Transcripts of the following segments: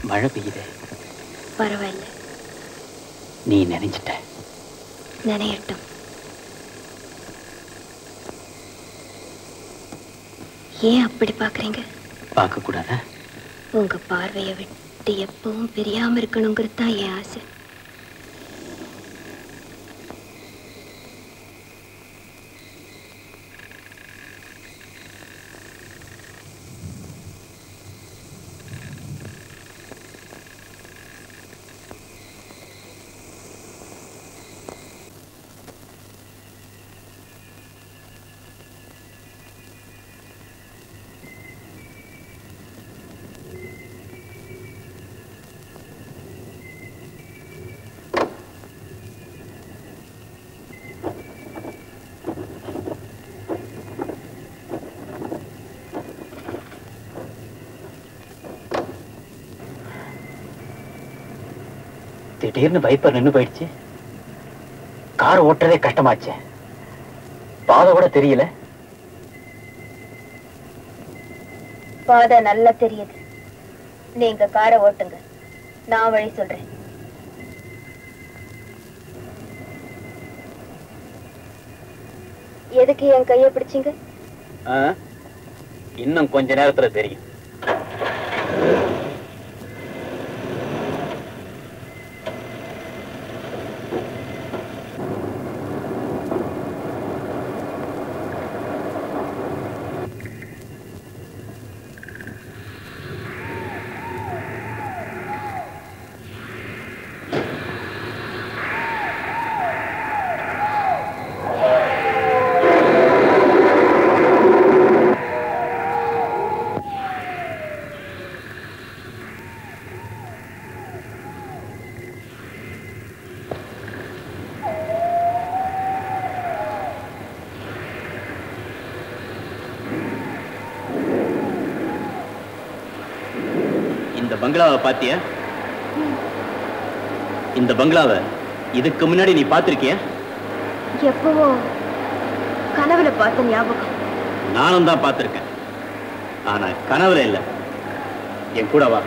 மழை பெய்யுது. பரவாயில்ல, நீ நினைச்சிட்ட. நினையட்டும். ஏன் அப்படி பாக்குறீங்க? பார்க்க கூடாதா? உங்க பார்வையை விட்டு எப்பவும் பிரியாம இருக்கணுங்கிறது தான் என் ஆசை. திடீர்னு வைப்பர் நின்னு போயிடுச்சு. கார் ஓட்டுறதே கஷ்டமாச்சு. பாதை கூட தெரியல. பாதை நல்லா தெரியுது. நீங்க காரை ஓட்டுங்க, நான் வழி சொல்றேன். எதுக்கு என் கையை பிடிச்சீங்க? இன்னும் கொஞ்ச நேரத்துல தெரியும். பங்களாவை பாத்தியா? இந்த பங்களாவை இதுக்கு முன்னாடி நீ பாத்திருக்கிய? எப்பவோ கனவுல பார்த்த ஞாபகம். நானும் தான் பார்த்திருக்கேன். ஆனா கனவுல இல்ல. என் கூட வா.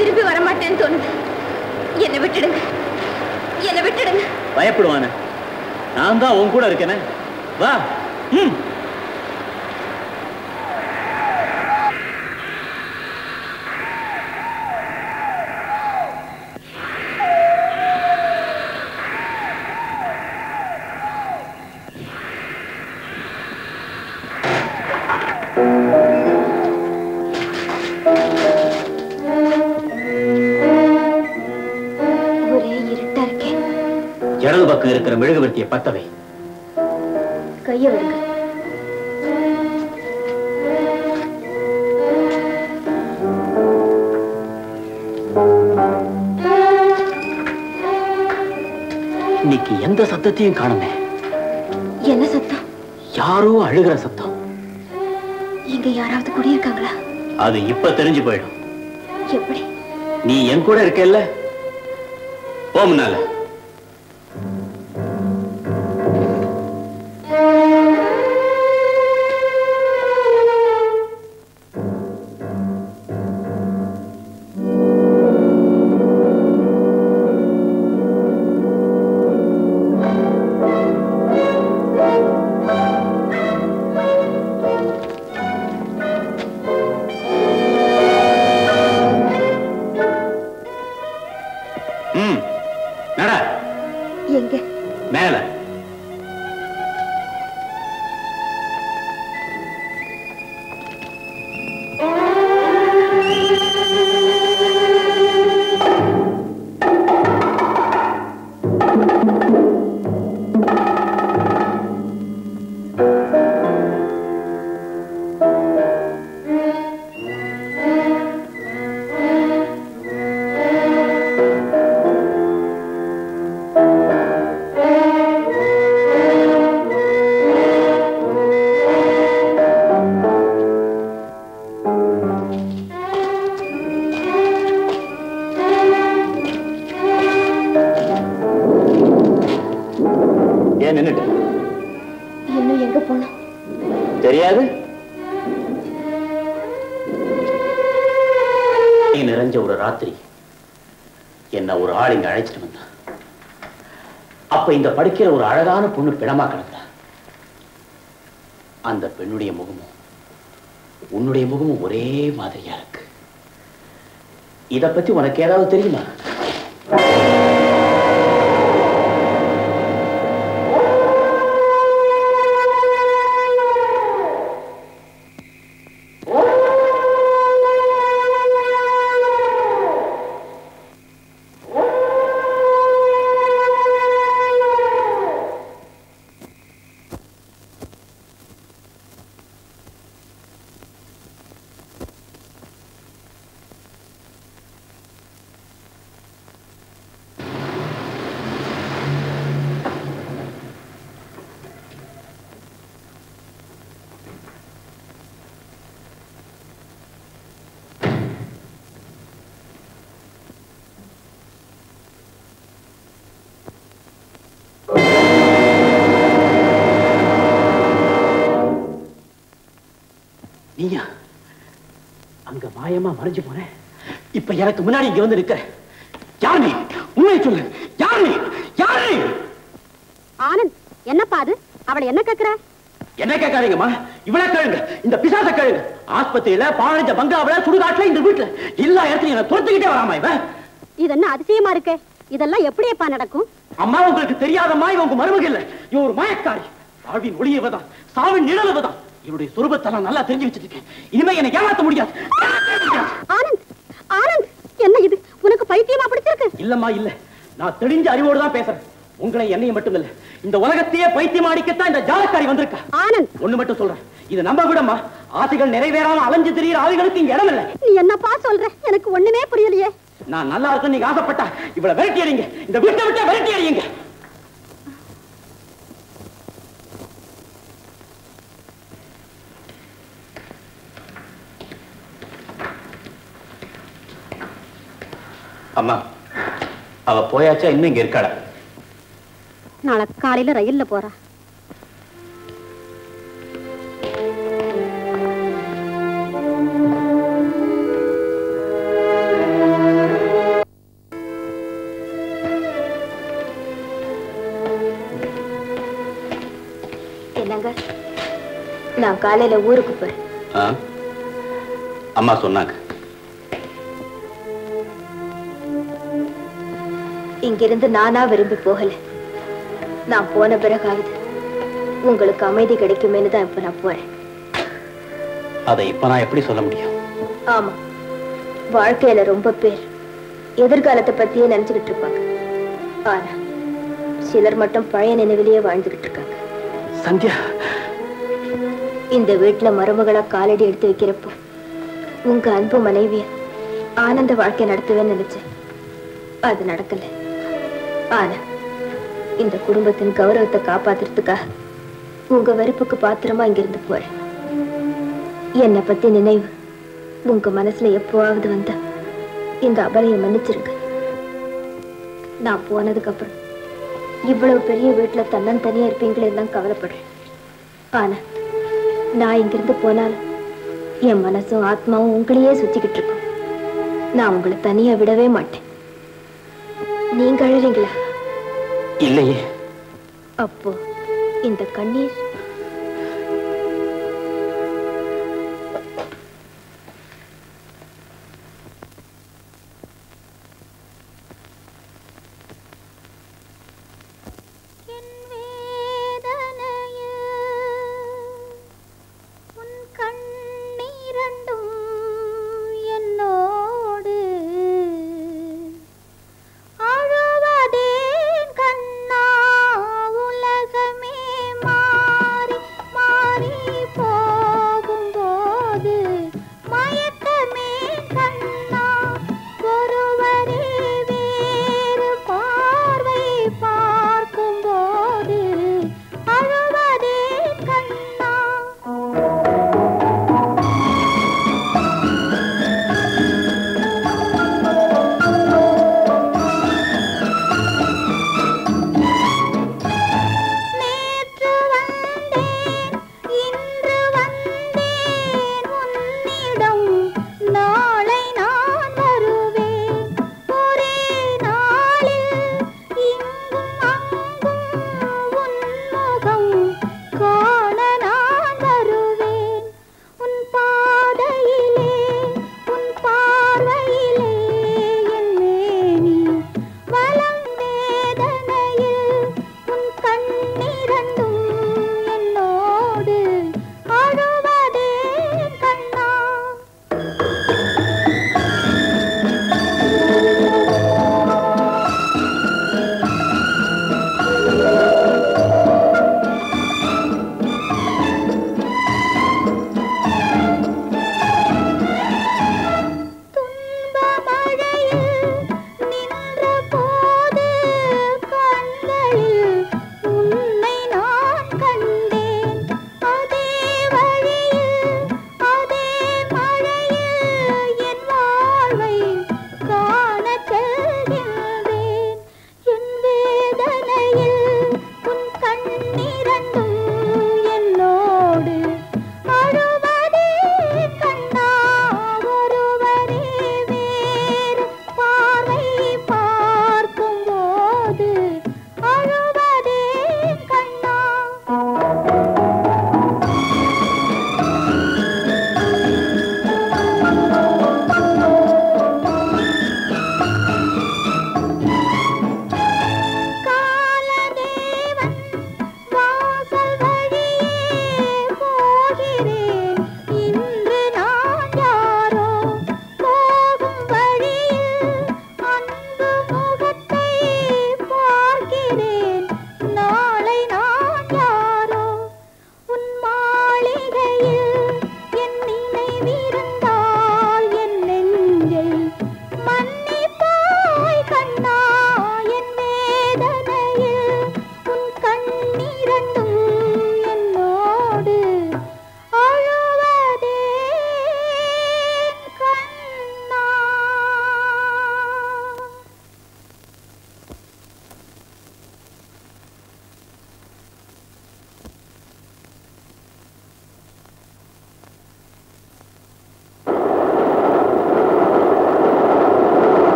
திருப்பி வரமாட்டேன்னு தோணுது. என்னை விட்டுடுங்க, என்னை விட்டுடுங்க. பயப்படுவானே, நான் தான் உன் கூட இருக்கேனே. வா. ஜன்னல் பக்கம் இருக்கிற மெழுகுவர்த்தியை பத்தவை. கையை விடுங்க. இன்னைக்கு எந்த சத்தத்தையும் காணுமே. என்ன சத்தம்? யாரோ அழுகிற சத்தம். இங்க யாராவது குடியிருக்காங்களா? அது இப்ப தெரிஞ்சு போயிடும். எப்படி? நீ என் கூட இருக்கல்ல, போ முன்னால. நட. என்னது நீ நிறைஞ்ச ஒரு ராத்திரி என்ன ஒரு ஆள் இங்க அழைச்சிட்டு வந்தான். அப்ப இந்த படிக்கிற ஒரு அழகான பொண்ணு பிணமா கிடந்தா. அந்த பெண்ணுடைய முகமும் உன்னுடைய முகமும் ஒரே மாதிரியா இருக்கு. இத பத்தி உனக்கு ஏதாவது தெரியுமா? நீயா அங்க மாயமா மறைஞ்சு போன. இப்ப எனக்கு முன்னாடி இங்க வந்து நிக்கிற. யார் நீ? உண்மையை சொல்லு. யார் நீ? யார் நீ? ஆனந்த், என்னப்பா அது? அவளை என்ன கேக்குற? என்ன கேட்காதீங்கம்மா, இவளை கேளுங்க. இந்த பிசாச கேளுங்க. ஆஸ்பத்திரியில, பாழஞ்ச பங்களாவில, சுடுகாட்டுல, இந்த வீட்டுல எல்லா இடத்துலயும் என்ன துரத்துக்கிட்டே வராமா இவன். இது என்ன அதிசயமா இருக்கு? இதெல்லாம் எப்படியப்பா நடக்கும்? அம்மா, உங்களுக்கு தெரியாதம்மா, இவன் உங்க மருமக இல்ல. இவன் ஒரு மாயக்காரி. வாழ்வின் ஒளியவதான், சாவின் நிழலவதான். இவருடைய சொரூபத்தெல்லாம் நல்லா தெரிஞ்சு வச்சிருக்கேன். இனிமே என்னை ஏமாத்த முடியாது. ஆனந்த், ஆனந்த், என்ன இது? உனக்கு பைத்தியமா பிடிச்சிருக்கு? இல்லம்மா, இல்ல. நான் தெளிஞ்ச அறிவோடு தான் பேசுறேன். உங்களை என்னையும் மட்டும் இல்ல, இந்த உலகத்தையே பைத்தியம் அடிக்கத்தான் இந்த ஜாலக்காரி வந்திருக்கா. ஆனந்த், ஒண்ணு மட்டும் சொல்றேன், இது நம்ப விடமா. ஆசைகள் நிறைவேறாம அலைஞ்சு திரியிற ஆவிகளுக்கு இங்க இடம் இல்ல. நீ என்னப்பா சொல்ற? எனக்கு ஒண்ணுமே புரியலையே. நான் நல்லா இருக்குன்னு நீங்க ஆசைப்பட்டா இவளை விரட்டி அடிங்க. இந்த வீட்டை விட்டு விரட்டி அடிங்க. அம்மா, அவ போயாச்சா? இன்னும் இங்க இருக்காளா? நாளை காலையில ரயில்ல போறா. என்னங்க, நான் காலையில ஊருக்கு போறேன். அம்மா சொன்னாங்க. இங்கிருந்து நானா விரும்பி போகல. நான் போன பிறகாவது உங்களுக்கு அமைதி கிடைக்குமேனு தான் இப்ப நான் போறேன். அதை இப்ப நான் எப்படி சொல்ல முடியும்? ஆமா, வாழ்க்கையில ரொம்ப பேர் எதிர்காலத்தை பத்தியே நினைச்சுக்கிட்டு இருப்பாங்க. ஆனா சிலர் மட்டும் பழைய நினைவிலேயே வாழ்ந்துகிட்டு இருக்காங்க. சந்தியா, இந்த வீட்டுல மருமகளா காலடி எடுத்து வைக்கிறப்போ உங்க அன்பு மனைவிய ஆனந்த வாழ்க்கை நடத்துவேன்னு நினைச்சேன். அது நடக்கல. ஆனா இந்த குடும்பத்தின் கௌரவத்தை காப்பாத்துறதுக்காக உங்க வெறுப்புக்கு பாத்திரமா இங்கிருந்து போறேன். என்னை பத்தி நினைவு உங்க மனசுல எப்போவாவது வந்தா இந்த அபலையை மன்னிச்சிருங்க. நான் போனதுக்கு அப்புறம் இவ்வளவு பெரிய வீட்டுல தன்னந்தனியா இருப்பீங்களே தான் கவலைப்படுறேன். ஆனா நான் இங்கிருந்து போனாலும் என் மனசும் ஆத்மாவும் உங்களையே சுத்திக்கிட்டு இருக்கும். நான் உங்களை தனியா விடவே மாட்டேன். நீங்க அழறீங்களா? இல்லையே. அப்போ இந்த கண்ணீர் அழுவதேன் கண்ணா உலகமே மா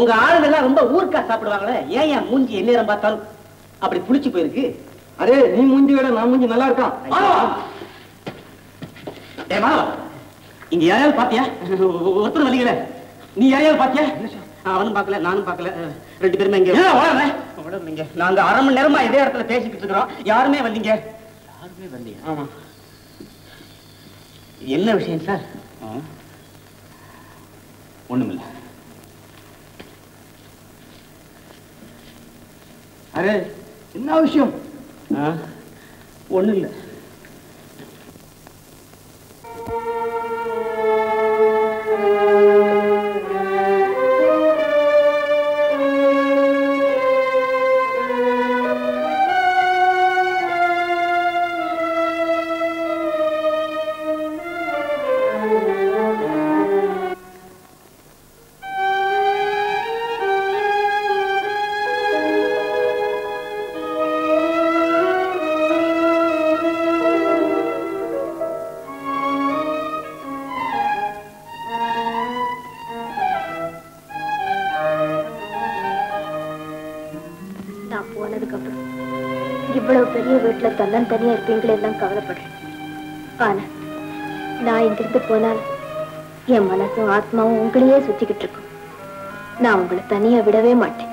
உங்க ஆளுங்க எல்லாம் ரொம்ப ஊர்க்கா சாப்பிடுவாங்களே, ஏன் மூஞ்சி எந்நேரம் பார்த்தாலும் அப்படி புளிச்சு போயிருக்கு? அரே, நீ மூஞ்சி விட நான் மூஞ்சி நல்லா இருக்கான். இங்க யாரையாவது பாத்தியா? ஒருத்தர் வரலீங்களே. நீ யாரையாவது பாத்தியா? அவனும் பார்க்கல, நானும் பார்க்கல. 2 பேருமே இங்க வளருங்க. நாங்க 1/2 மணி நேரமா இதே இடத்துல பேசிக்கிட்டு இருக்கிறோம். யாருமே வரலீங்க. யாருமே வரலையா? ஆமா. என்ன விஷயம் சார்? ஒண்ணுமில்ல. அரே, என்ன விஷயம்? ஒண்ணும் இல்ல. இவ்வளவு பெரிய வீட்டுல தன்னந்தனியா இருப்பீங்களே எல்லாம் கவலைப்படுறேன். ஆனா நான் இங்கிருந்து போனாலும் என் மனசும் ஆத்மாவும் உங்களையே சுத்திக்கிட்டு இருக்கும். நான் உங்களை தனியா விடவே மாட்டேன்.